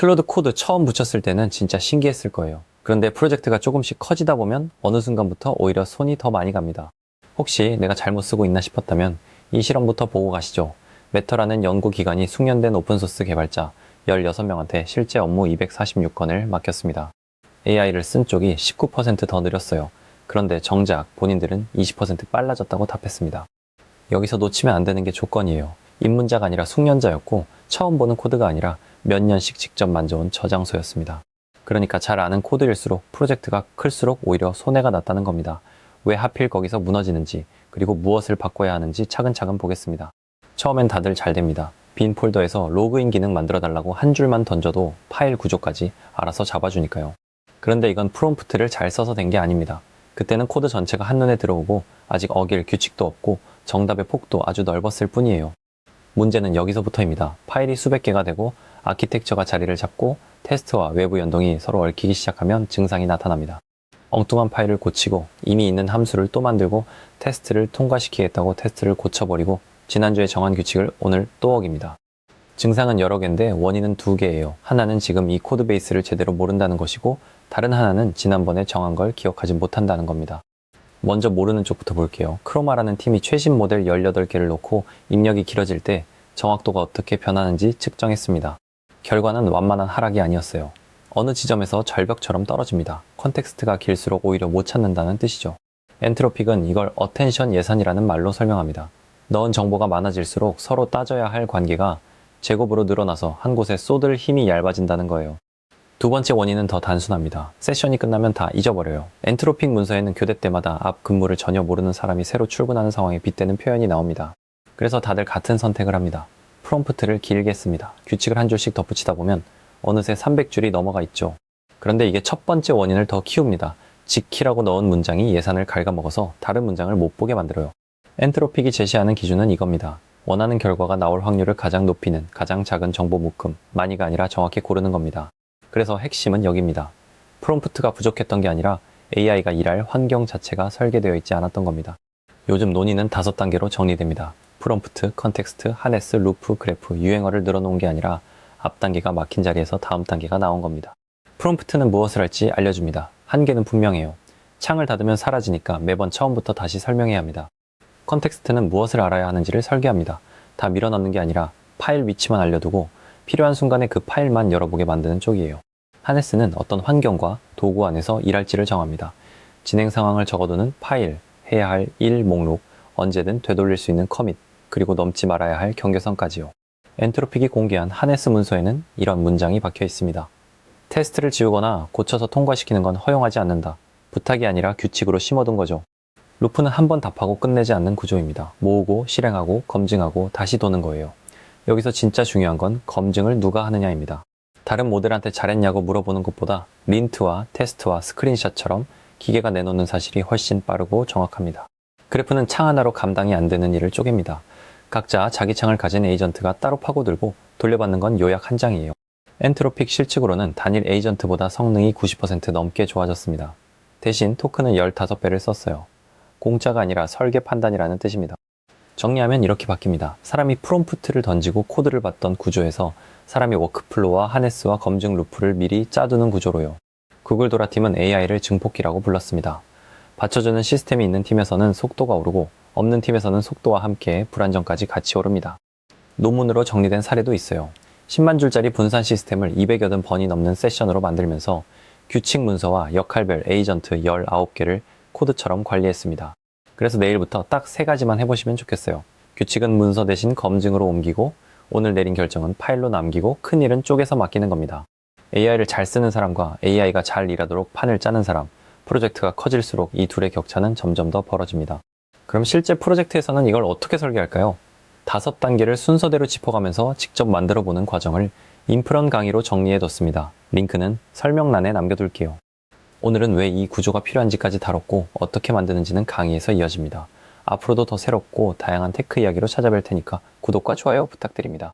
클로드 코드 처음 붙였을 때는 진짜 신기했을 거예요. 그런데 프로젝트가 조금씩 커지다 보면 어느 순간부터 오히려 손이 더 많이 갑니다. 혹시 내가 잘못 쓰고 있나 싶었다면 이 실험부터 보고 가시죠. 메터라는 연구기관이 숙련된 오픈소스 개발자 16명한테 실제 업무 246건을 맡겼습니다. AI를 쓴 쪽이 19%더 느렸어요. 그런데 정작 본인들은 20% 빨라졌다고 답했습니다. 여기서 놓치면 안 되는 게 조건이에요. 입문자가 아니라 숙련자였고 처음 보는 코드가 아니라 몇 년씩 직접 만져온 저장소였습니다. 그러니까 잘 아는 코드일수록 프로젝트가 클수록 오히려 손해가 났다는 겁니다. 왜 하필 거기서 무너지는지, 그리고 무엇을 바꿔야 하는지 차근차근 보겠습니다. 처음엔 다들 잘 됩니다. 빈 폴더에서 로그인 기능 만들어 달라고 한 줄만 던져도 파일 구조까지 알아서 잡아주니까요. 그런데 이건 프롬프트를 잘 써서 된 게 아닙니다. 그때는 코드 전체가 한눈에 들어오고 아직 어길 규칙도 없고 정답의 폭도 아주 넓었을 뿐이에요. 문제는 여기서부터입니다. 파일이 수백 개가 되고 아키텍처가 자리를 잡고 테스트와 외부 연동이 서로 얽히기 시작하면 증상이 나타납니다. 엉뚱한 파일을 고치고 이미 있는 함수를 또 만들고 테스트를 통과시키겠다고 테스트를 고쳐버리고 지난주에 정한 규칙을 오늘 또 어깁니다. 증상은 여러 개인데 원인은 두 개예요. 하나는 지금 이 코드 베이스를 제대로 모른다는 것이고 다른 하나는 지난번에 정한 걸 기억하지 못한다는 겁니다. 먼저 모르는 쪽부터 볼게요. 크로마라는 팀이 최신 모델 18개를 놓고 입력이 길어질 때 정확도가 어떻게 변하는지 측정했습니다. 결과는 완만한 하락이 아니었어요. 어느 지점에서 절벽처럼 떨어집니다. 컨텍스트가 길수록 오히려 못 찾는다는 뜻이죠. 엔트로픽은 이걸 어텐션 예산이라는 말로 설명합니다. 넣은 정보가 많아질수록 서로 따져야 할 관계가 제곱으로 늘어나서 한 곳에 쏟을 힘이 얇아진다는 거예요. 두 번째 원인은 더 단순합니다. 세션이 끝나면 다 잊어버려요. 엔트로픽 문서에는 교대 때마다 앞 근무를 전혀 모르는 사람이 새로 출근하는 상황에 빗대는 표현이 나옵니다. 그래서 다들 같은 선택을 합니다. 프롬프트를 길게 씁니다. 규칙을 한 줄씩 덧붙이다 보면 어느새 300줄이 넘어가 있죠. 그런데 이게 첫 번째 원인을 더 키웁니다. 지키라고 넣은 문장이 예산을 갉아먹어서 다른 문장을 못 보게 만들어요. 엔트로픽이 제시하는 기준은 이겁니다. 원하는 결과가 나올 확률을 가장 높이는 가장 작은 정보 묶음, 많이가 아니라 정확히 고르는 겁니다. 그래서 핵심은 여기입니다. 프롬프트가 부족했던 게 아니라 AI가 일할 환경 자체가 설계되어 있지 않았던 겁니다. 요즘 논의는 5단계로 정리됩니다. 프롬프트, 컨텍스트, 하네스, 루프, 그래프, 유행어를 늘어놓은 게 아니라 앞 단계가 막힌 자리에서 다음 단계가 나온 겁니다. 프롬프트는 무엇을 할지 알려줍니다. 한계는 분명해요. 창을 닫으면 사라지니까 매번 처음부터 다시 설명해야 합니다. 컨텍스트는 무엇을 알아야 하는지를 설계합니다. 다 밀어넣는 게 아니라 파일 위치만 알려두고 필요한 순간에 그 파일만 열어보게 만드는 쪽이에요. 하네스는 어떤 환경과 도구 안에서 일할지를 정합니다. 진행 상황을 적어두는 파일, 해야 할 일 목록, 언제든 되돌릴 수 있는 커밋, 그리고 넘지 말아야 할 경계선까지요. 엔트로픽이 공개한 하네스 문서에는 이런 문장이 박혀 있습니다. 테스트를 지우거나 고쳐서 통과시키는 건 허용하지 않는다. 부탁이 아니라 규칙으로 심어둔 거죠. 루프는 한 번 답하고 끝내지 않는 구조입니다. 모으고 실행하고 검증하고 다시 도는 거예요. 여기서 진짜 중요한 건 검증을 누가 하느냐입니다. 다른 모델한테 잘했냐고 물어보는 것보다 린트와 테스트와 스크린샷처럼 기계가 내놓는 사실이 훨씬 빠르고 정확합니다. 그래프는 창 하나로 감당이 안 되는 일을 쪼갭니다. 각자 자기 창을 가진 에이전트가 따로 파고들고 돌려받는 건 요약 한 장이에요. 엔트로픽 실측으로는 단일 에이전트보다 성능이 90% 넘게 좋아졌습니다. 대신 토큰은 15배를 썼어요. 공짜가 아니라 설계 판단이라는 뜻입니다. 정리하면 이렇게 바뀝니다. 사람이 프롬프트를 던지고 코드를 받던 구조에서 사람이 워크플로우와 하네스와 검증 루프를 미리 짜두는 구조로요. 구글 도라 팀은 AI를 증폭기라고 불렀습니다. 받쳐주는 시스템이 있는 팀에서는 속도가 오르고 없는 팀에서는 속도와 함께 불안정까지 같이 오릅니다. 논문으로 정리된 사례도 있어요. 10만 줄짜리 분산 시스템을 200여 번이 넘는 세션으로 만들면서 규칙 문서와 역할별 에이전트 19개를 코드처럼 관리했습니다. 그래서 내일부터 딱 3가지만 해보시면 좋겠어요. 규칙은 문서 대신 검증으로 옮기고 오늘 내린 결정은 파일로 남기고 큰일은 쪼개서 맡기는 겁니다. AI를 잘 쓰는 사람과 AI가 잘 일하도록 판을 짜는 사람, 프로젝트가 커질수록 이 둘의 격차는 점점 더 벌어집니다. 그럼 실제 프로젝트에서는 이걸 어떻게 설계할까요? 5단계를 순서대로 짚어가면서 직접 만들어보는 과정을 인프런 강의로 정리해뒀습니다. 링크는 설명란에 남겨둘게요. 오늘은 왜 이 구조가 필요한지까지 다뤘고 어떻게 만드는지는 강의에서 이어집니다. 앞으로도 더 새롭고 다양한 테크 이야기로 찾아뵐 테니까 구독과 좋아요 부탁드립니다.